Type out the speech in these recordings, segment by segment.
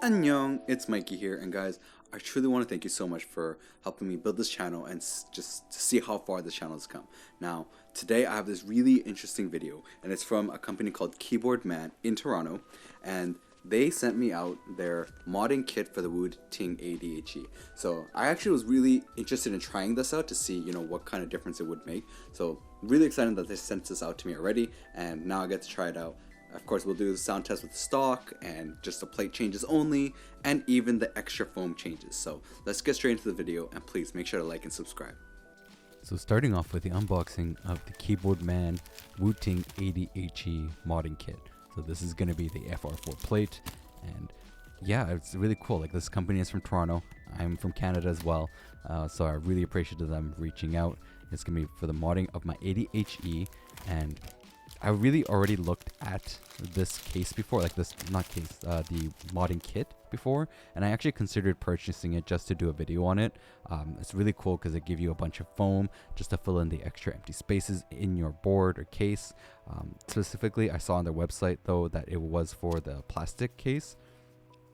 Annyeong, it's Mikey here, and guys, I truly want to thank you so much for helping me build this channel and just to see how far this channel has come. Now, today I have this really interesting video, and it's from a company called Keyboardman in Toronto, and they sent me out their modding kit for the Wooting ADHE. So I actually was really interested in trying this out to see, what kind of difference it would make. So really excited that they sent this out to me already, and now I get to try it out. Of course, we'll do the sound test with stock and just the plate changes only, and even the extra foam changes. So let's get straight into the video, and please make sure to like and subscribe. So starting off with the unboxing of the Keyboardman Wooting ADHE modding kit. So this is going to be the FR4 plate, and yeah, it's really cool. Like, this company is from Toronto. I'm from Canada as well, so I really appreciate them reaching out. It's going to be for the modding of my ADHE, and I really already looked at this case before, like this, not case, the modding kit before, and I actually considered purchasing it just to do a video on it. It's really cool because it gives you a bunch of foam just to fill in the extra empty spaces in your board or case. Specifically, I saw on their website though that it was for the plastic case,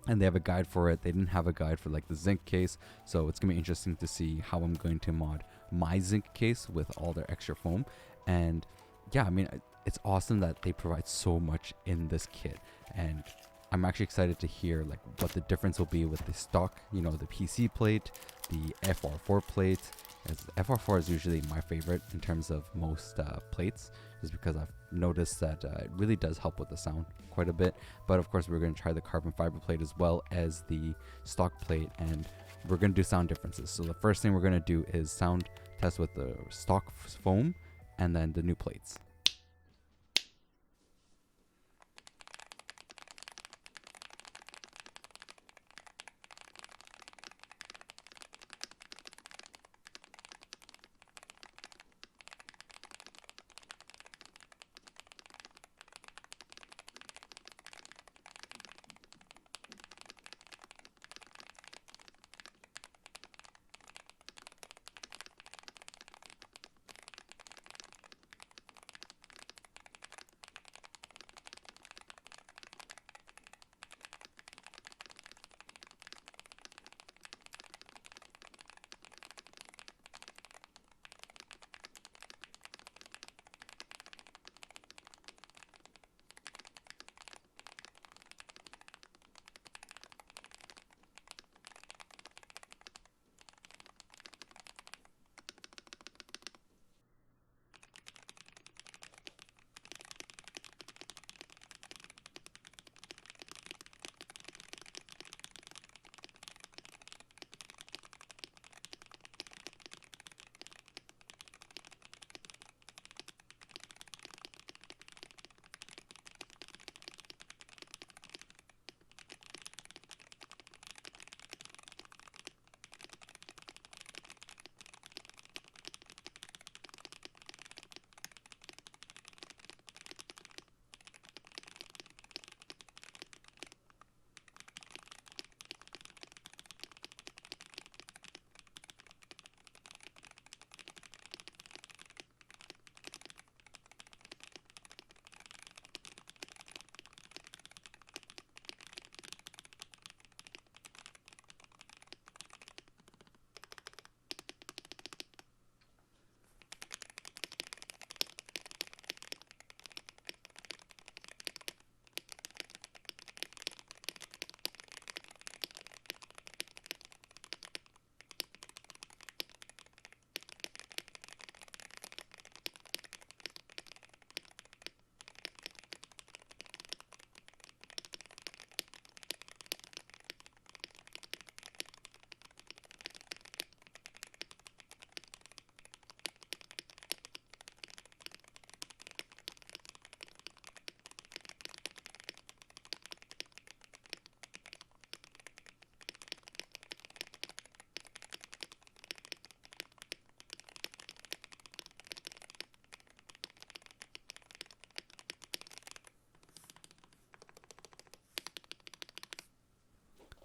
and they have a guide for it. They didn't have a guide for like the zinc case, so it's gonna be interesting to see how I'm going to mod my zinc case with all their extra foam. And yeah, I mean, it's awesome that they provide so much in this kit, and I'm actually excited to hear like what the difference will be with the stock, the PC plate, the FR4 plate. As FR4 is usually my favorite in terms of most plates, just because I've noticed that it really does help with the sound quite a bit. But of course, we're going to try the carbon fiber plate as well as the stock plate, and we're going to do sound differences. So the first thing we're going to do is sound test with the stock foam and then the new plates.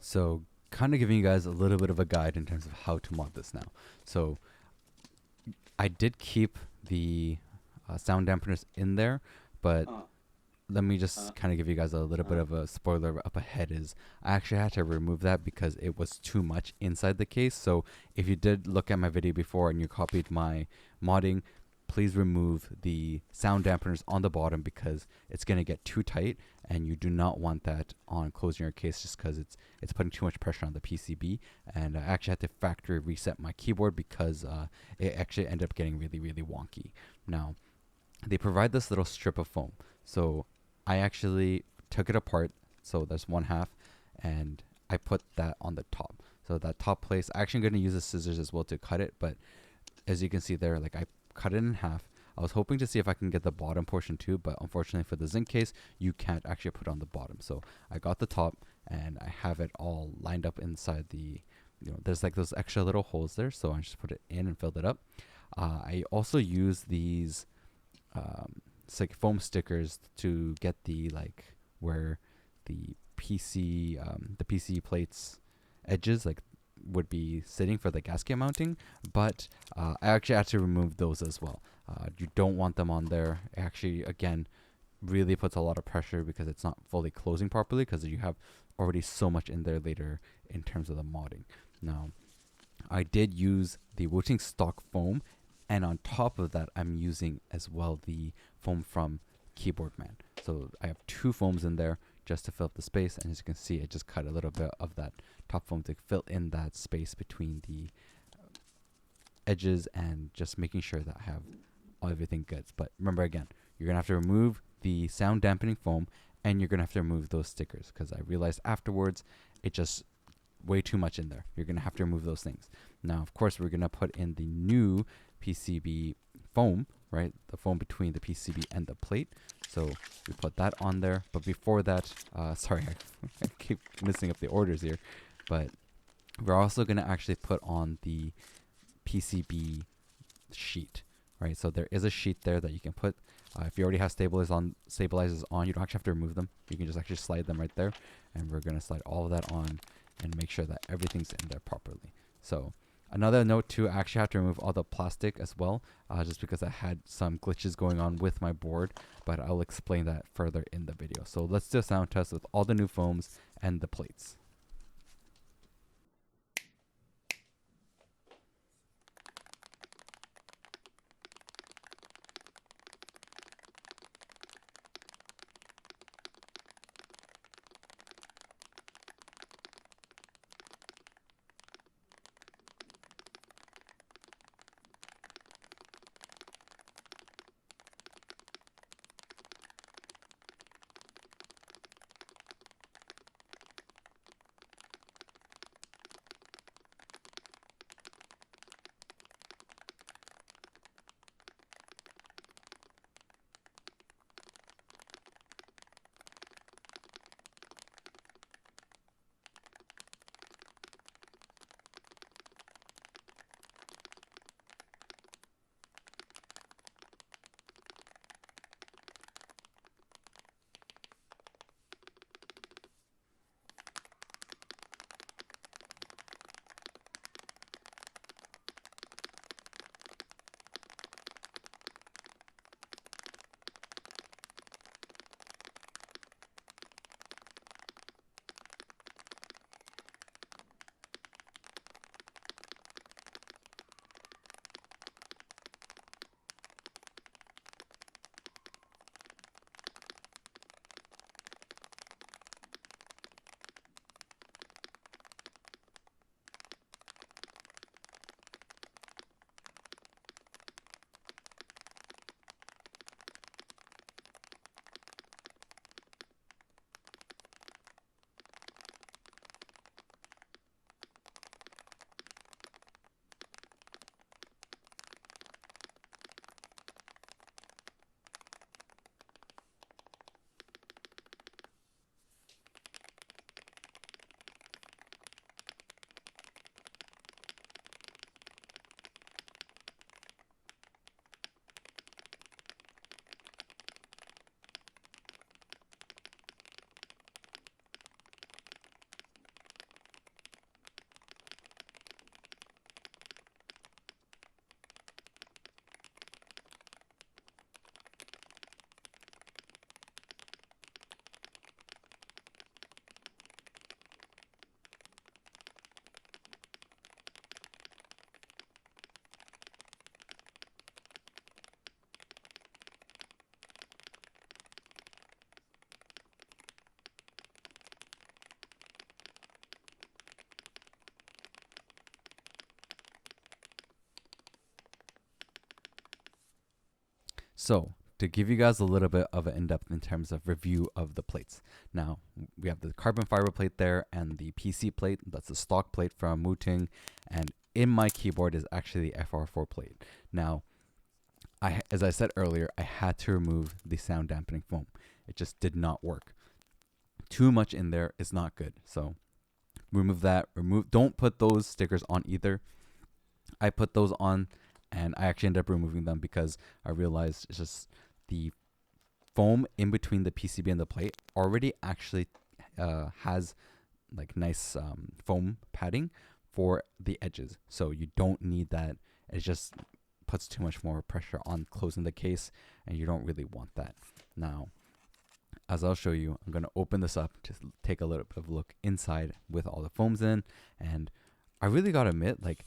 So kind of giving you guys a little bit of a guide in terms of how to mod this now. So I did keep the sound dampeners in there, but let me just kind of give you guys a little bit of a spoiler up ahead. Is I actually had to remove that because it was too much inside the case. So if you did look at my video before and you copied my modding, please remove the sound dampeners on the bottom because it's going to get too tight, and you do not want that on closing your case just because it's putting too much pressure on the PCB. And I actually had to factory reset my keyboard because it actually ended up getting really, really wonky. Now, they provide this little strip of foam. So I actually took it apart. So there's one half, and I put that on the top. So that top place, I'm actually going to use the scissors as well to cut it. But as you can see there, like I cut it in half. I was hoping to see if I can get the bottom portion too, but unfortunately for the zinc case, you can't actually put on the bottom. So I got the top, and I have it all lined up inside the, there's like those extra little holes there. So I just put it in and filled it up. I also use these it's like foam stickers to get the where the PC plates edges would be sitting for the gasket mounting, but I actually had to remove those as well. You don't want them on there. It actually, again, really puts a lot of pressure because it's not fully closing properly because you have already so much in there later in terms of the modding. Now, I did use the Wooting stock foam, and on top of that, I'm using as well the foam from Keyboardman. So I have two foams in there just to fill up the space, and as you can see, I just cut a little bit of that top foam to fill in that space between the edges and just making sure that I have everything good. But remember, again, you're going to have to remove the sound dampening foam, and you're going to have to remove those stickers because I realized afterwards it just way too much in there. You're going to have to remove those things. Now, of course, we're going to put in the new PCB foam, right? The foam between the PCB and the plate. So we put that on there. But before that, sorry, I keep messing up the orders here. But we're also going to actually put on the PCB sheet, right? So there is a sheet there that you can put. If you already have stabilizers on, you don't actually have to remove them. You can just actually slide them right there. And we're going to slide all of that on and make sure that everything's in there properly. So another note too, I actually have to remove all the plastic as well, just because I had some glitches going on with my board, but I'll explain that further in the video. So let's do a sound test with all the new foams and the plates. So to give you guys a little bit of an in-depth in terms of review of the plates. Now, we have the carbon fiber plate there and the PC plate. That's the stock plate from Wooting. And in my keyboard is actually the FR4 plate. Now, as I said earlier, I had to remove the sound dampening foam. It just did not work. Too much in there is not good. So remove that. Don't put those stickers on either. I put those on and I actually ended up removing them because I realized it's just the foam in between the PCB and the plate already actually has like nice foam padding for the edges. So you don't need that. It just puts too much more pressure on closing the case and you don't really want that. Now, as I'll show you, I'm going to open this up to take a little bit of a look inside with all the foams in. And I really got to admit, like,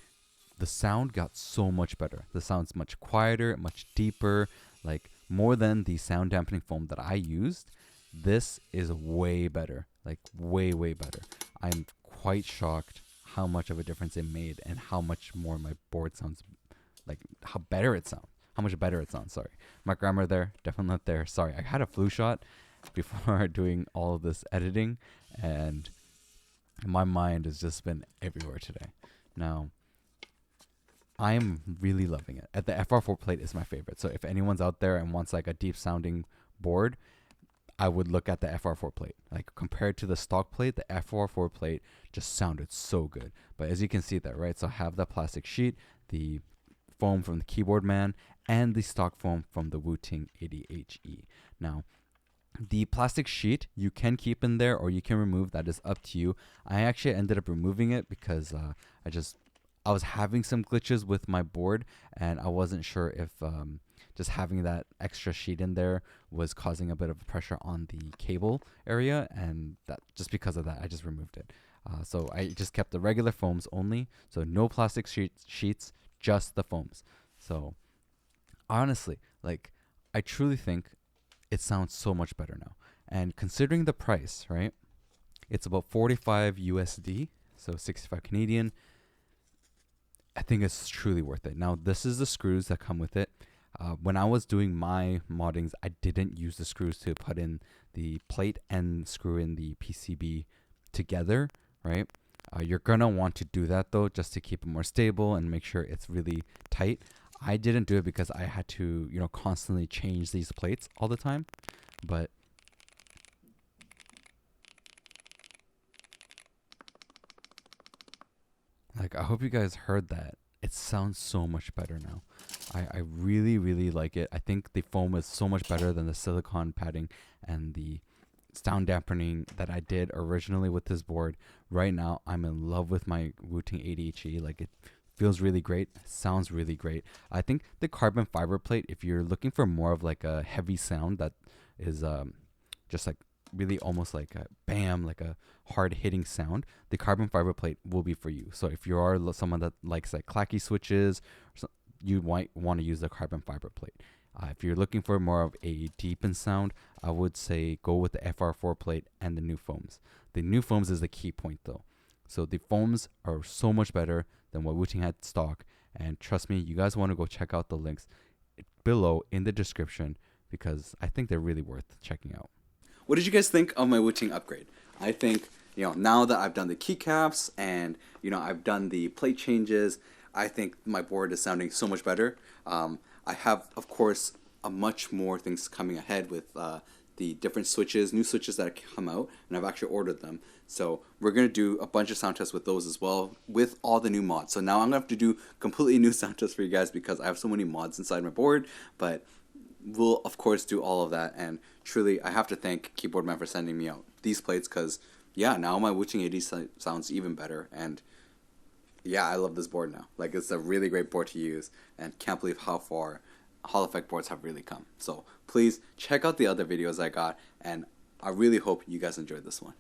the sound got so much better. The sound's much quieter, much deeper, like more than the sound dampening foam that I used. This is way better, like way, way better. I'm quite shocked how much of a difference it made and how much more my board sounds, like how much better it sounds. Sorry. My grammar there, definitely not there. Sorry. I had a flu shot before doing all of this editing and my mind has just been everywhere today. Now, I'm really loving it. The FR4 plate is my favorite. So if anyone's out there and wants like a deep sounding board, I would look at the FR4 plate. Like compared to the stock plate, the FR4 plate just sounded so good. But as you can see there, right? So I have the plastic sheet, the foam from the Keyboardman, and the stock foam from the Wooting 80HE. Now, the plastic sheet you can keep in there or you can remove. That is up to you. I actually ended up removing it because I was having some glitches with my board and I wasn't sure if just having that extra sheet in there was causing a bit of pressure on the cable area, and that just because of that I just removed it. So I just kept the regular foams only, so no plastic sheets, just the foams. So honestly, like, I truly think it sounds so much better now. And considering the price, right, it's about 45 USD, so 65 Canadian. I think it's truly worth it. Now, this is the screws that come with it. When I was doing my moddings, I didn't use the screws to put in the plate and screw in the PCB together, right? You're going to want to do that, though, just to keep it more stable and make sure it's really tight. I didn't do it because I had to, constantly change these plates all the time. But like, I hope you guys heard that. It sounds so much better now. I really, really like it. I think the foam is so much better than the silicone padding and the sound dampening that I did originally with this board. Right now, I'm in love with my Wooting 80HE. Like, it feels really great. Sounds really great. I think the carbon fiber plate, if you're looking for more of like a heavy sound that is just like really almost like a bam, like a hard hitting sound, the carbon fiber plate will be for you. So if you are someone that likes like clacky switches, you might want to use the carbon fiber plate. If you're looking for more of a deepened sound, I would say go with the FR4 plate and the new foams. The new foams is the key point though. So the foams are so much better than what Wooting had stock. And trust me, you guys want to go check out the links below in the description because I think they're really worth checking out. What did you guys think of my Wooting upgrade? I think, now that I've done the keycaps and, I've done the plate changes, I think my board is sounding so much better. I have, of course, a much more things coming ahead with the different switches, new switches that come out, and I've actually ordered them. So we're going to do a bunch of sound tests with those as well, with all the new mods. So now I'm going to have to do completely new sound tests for you guys because I have so many mods inside my board, but we'll, of course, do all of that. And truly, I have to thank Keyboardman for sending me out these plates because, yeah, now my Wooting 80 sounds even better. And, yeah, I love this board now. Like, it's a really great board to use and can't believe how far Hall Effect boards have really come. So please check out the other videos I got, and I really hope you guys enjoyed this one.